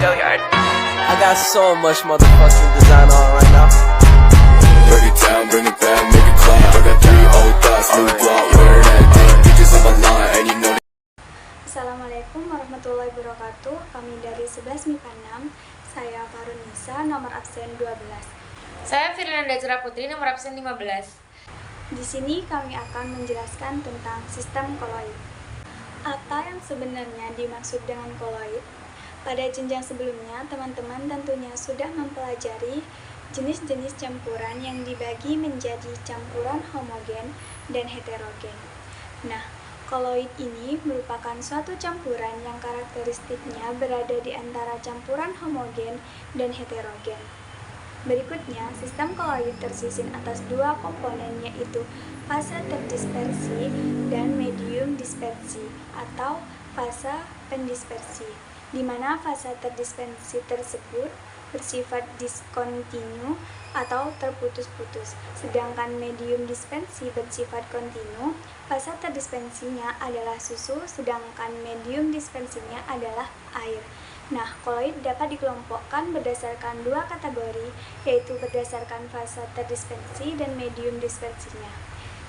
I got so much motherfucking design on right now. Break it down, bring it back, make it clap. I got 3 old thoughts, new block, wear that thing. Bitches on my line, and you know. Assalamualaikum warahmatullahi wabarakatuh. Kami dari 11 MIPA 6. Saya Farun Nisa, nomor absen 12. Saya Firnanda Zura Putri, nomor absen 15. Di sini kami akan menjelaskan tentang sistem koloid. Apa yang sebenarnya dimaksud dengan koloid? Pada jenjang sebelumnya, teman-teman tentunya sudah mempelajari jenis-jenis campuran yang dibagi menjadi campuran homogen dan heterogen. Nah, koloid ini merupakan suatu campuran yang karakteristiknya berada di antara campuran homogen dan heterogen. Berikutnya, sistem koloid tersusun atas dua komponen, yaitu fase terdispersi dan medium dispersi atau fase pendispersi, di mana fase terdispersi tersebut bersifat diskontinu atau terputus-putus, sedangkan medium dispersi bersifat kontinu. Fase terdispersinya adalah susu, sedangkan medium dispersinya adalah air. Nah, koloid dapat dikelompokkan berdasarkan dua kategori, yaitu berdasarkan fase terdispersi dan medium dispersinya,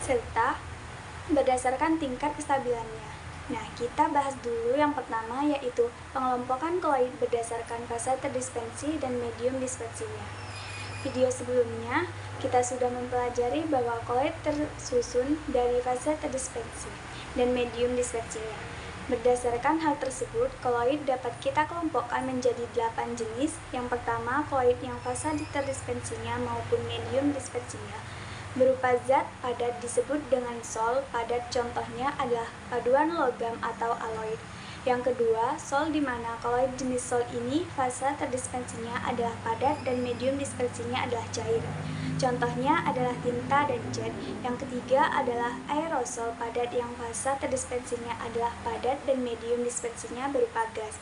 serta berdasarkan tingkat kestabilannya. Nah, kita bahas dulu yang pertama, yaitu pengelompokan koloid berdasarkan fase terdispersi dan medium dispersinya. Video sebelumnya, kita sudah mempelajari bahwa koloid tersusun dari fase terdispersi dan medium dispersinya. Berdasarkan hal tersebut, koloid dapat kita kelompokkan menjadi 8 jenis. Yang pertama, koloid yang fase terdispersinya maupun medium dispersinya berupa zat padat disebut dengan sol padat, contohnya adalah paduan logam atau aloid. Yang kedua, sol, di mana koloid jenis sol ini fase terdispersinya adalah padat dan medium dispersinya adalah cair. Contohnya adalah tinta dan cat. Yang ketiga adalah aerosol padat yang fase terdispersinya adalah padat dan medium dispersinya berupa gas.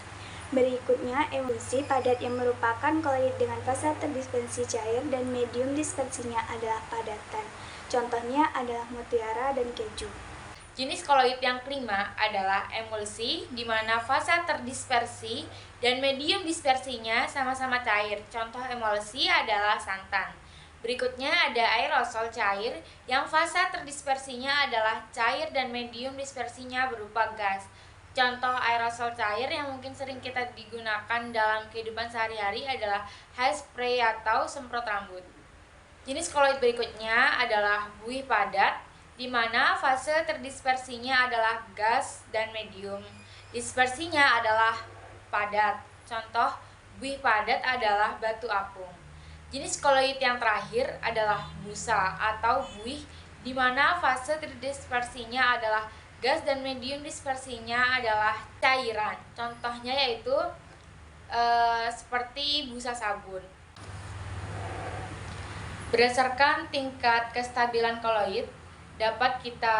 Berikutnya, emulsi padat yang merupakan koloid dengan fase terdispersi cair dan medium dispersinya adalah padatan. Contohnya adalah mutiara dan keju. Jenis koloid yang kelima adalah emulsi, di mana fase terdispersi dan medium dispersinya sama-sama cair. Contoh emulsi adalah santan. Berikutnya ada aerosol cair, yang fase terdispersinya adalah cair dan medium dispersinya berupa gas. Contoh aerosol cair yang mungkin sering kita digunakan dalam kehidupan sehari-hari adalah hairspray atau semprot rambut. Jenis koloid berikutnya adalah buih padat, di mana fase terdispersinya adalah gas dan medium dispersinya adalah padat. Contoh buih padat adalah batu apung. Jenis koloid yang terakhir adalah busa atau buih, di mana fase terdispersinya adalah gas dan medium dispersinya adalah cairan. Contohnya yaitu seperti busa sabun. Berdasarkan tingkat kestabilan koloid, dapat kita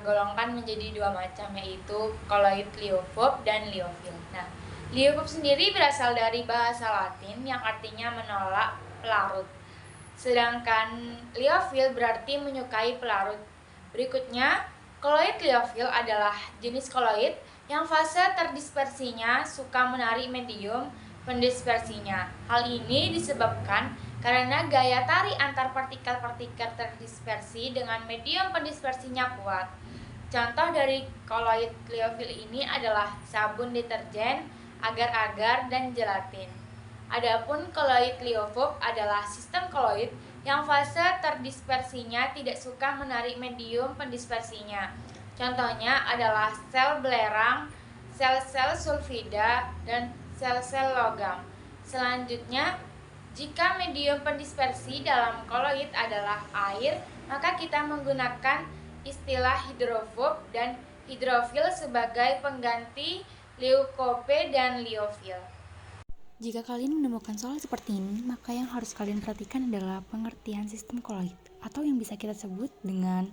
golongkan menjadi dua macam, yaitu koloid liofob dan liofil. Nah, liofob sendiri berasal dari bahasa Latin yang artinya menolak pelarut. Sedangkan liofil berarti menyukai pelarut. Berikutnya, koloid liofil adalah jenis koloid yang fase terdispersinya suka menarik medium pendispersinya. Hal ini disebabkan karena gaya tarik antar partikel-partikel terdispersi dengan medium pendispersinya kuat. Contoh dari koloid liofil ini adalah sabun deterjen, agar-agar, dan gelatin. Adapun koloid liofob adalah sistem koloid yang fase terdispersinya tidak suka menarik medium pendispersinya. Contohnya adalah sel belerang, sel-sel sulfida, dan sel-sel logam. Selanjutnya, jika medium pendispersi dalam koloid adalah air, maka kita menggunakan istilah hidrofob dan hidrofil sebagai pengganti leukope dan liofil. Jika kalian menemukan soal seperti ini, maka yang harus kalian perhatikan adalah pengertian sistem koloid, atau yang bisa kita sebut dengan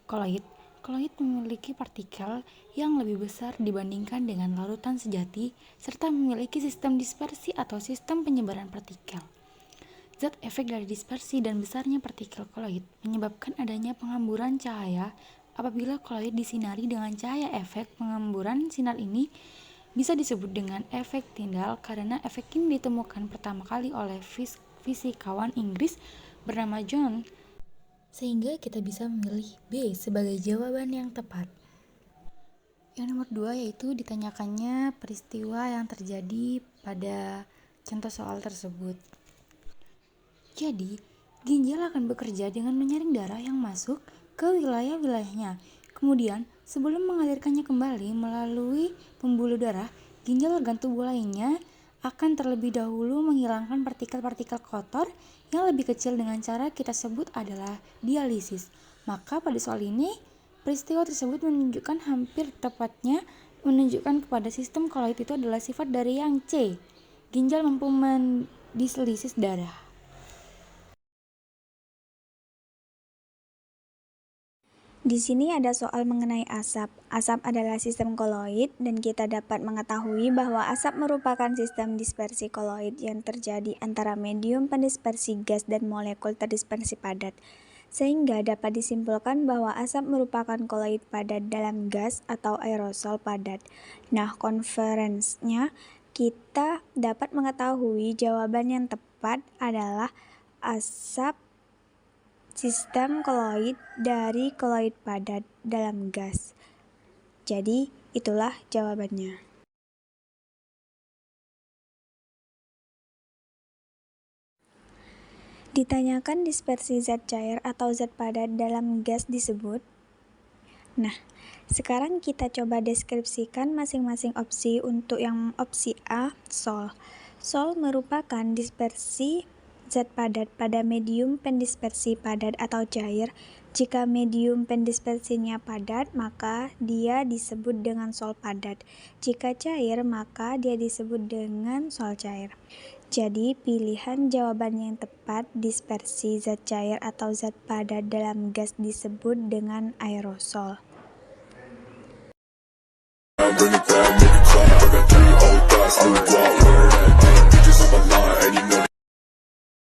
koloid. Koloid memiliki partikel yang lebih besar dibandingkan dengan larutan sejati, serta memiliki sistem dispersi atau sistem penyebaran partikel. Zat efek dari dispersi dan besarnya partikel koloid menyebabkan adanya penghamburan cahaya. Apabila koloid disinari dengan cahaya, efek penghamburan sinar ini bisa disebut dengan efek Tyndall karena efek ini ditemukan pertama kali oleh fisikawan Inggris bernama John, sehingga kita bisa memilih B sebagai jawaban yang tepat. Yang nomor 2 yaitu ditanyakannya peristiwa yang terjadi pada contoh soal tersebut. Jadi, ginjal akan bekerja dengan menyaring darah yang masuk ke wilayah-wilayahnya. Kemudian, sebelum mengalirkannya kembali melalui pembuluh darah, ginjal organ tubuh lainnya akan terlebih dahulu menghilangkan partikel-partikel kotor yang lebih kecil dengan cara kita sebut adalah dialisis. Maka pada soal ini, peristiwa tersebut hampir tepatnya menunjukkan kepada sistem koloid itu adalah sifat dari yang C. Ginjal mampu mendislisis darah. Di sini ada soal mengenai asap. Asap adalah sistem koloid dan kita dapat mengetahui bahwa asap merupakan sistem dispersi koloid yang terjadi antara medium pendispersi gas dan molekul terdispersi padat. Sehingga dapat disimpulkan bahwa asap merupakan koloid padat dalam gas atau aerosol padat. Nah, konferensinya kita dapat mengetahui jawaban yang tepat adalah asap sistem koloid dari koloid padat dalam gas. Jadi, itulah jawabannya. Ditanyakan dispersi zat cair atau zat padat dalam gas disebut. Nah, sekarang kita coba deskripsikan masing-masing opsi. Untuk yang opsi A, Sol. Sol merupakan dispersi zat padat pada medium pendispersi padat atau cair. Jika medium pendispersinya padat, maka dia disebut dengan sol padat. Jika cair, maka dia disebut dengan sol cair. Jadi, pilihan jawaban yang tepat dispersi zat cair atau zat padat dalam gas disebut dengan aerosol. Bring it down,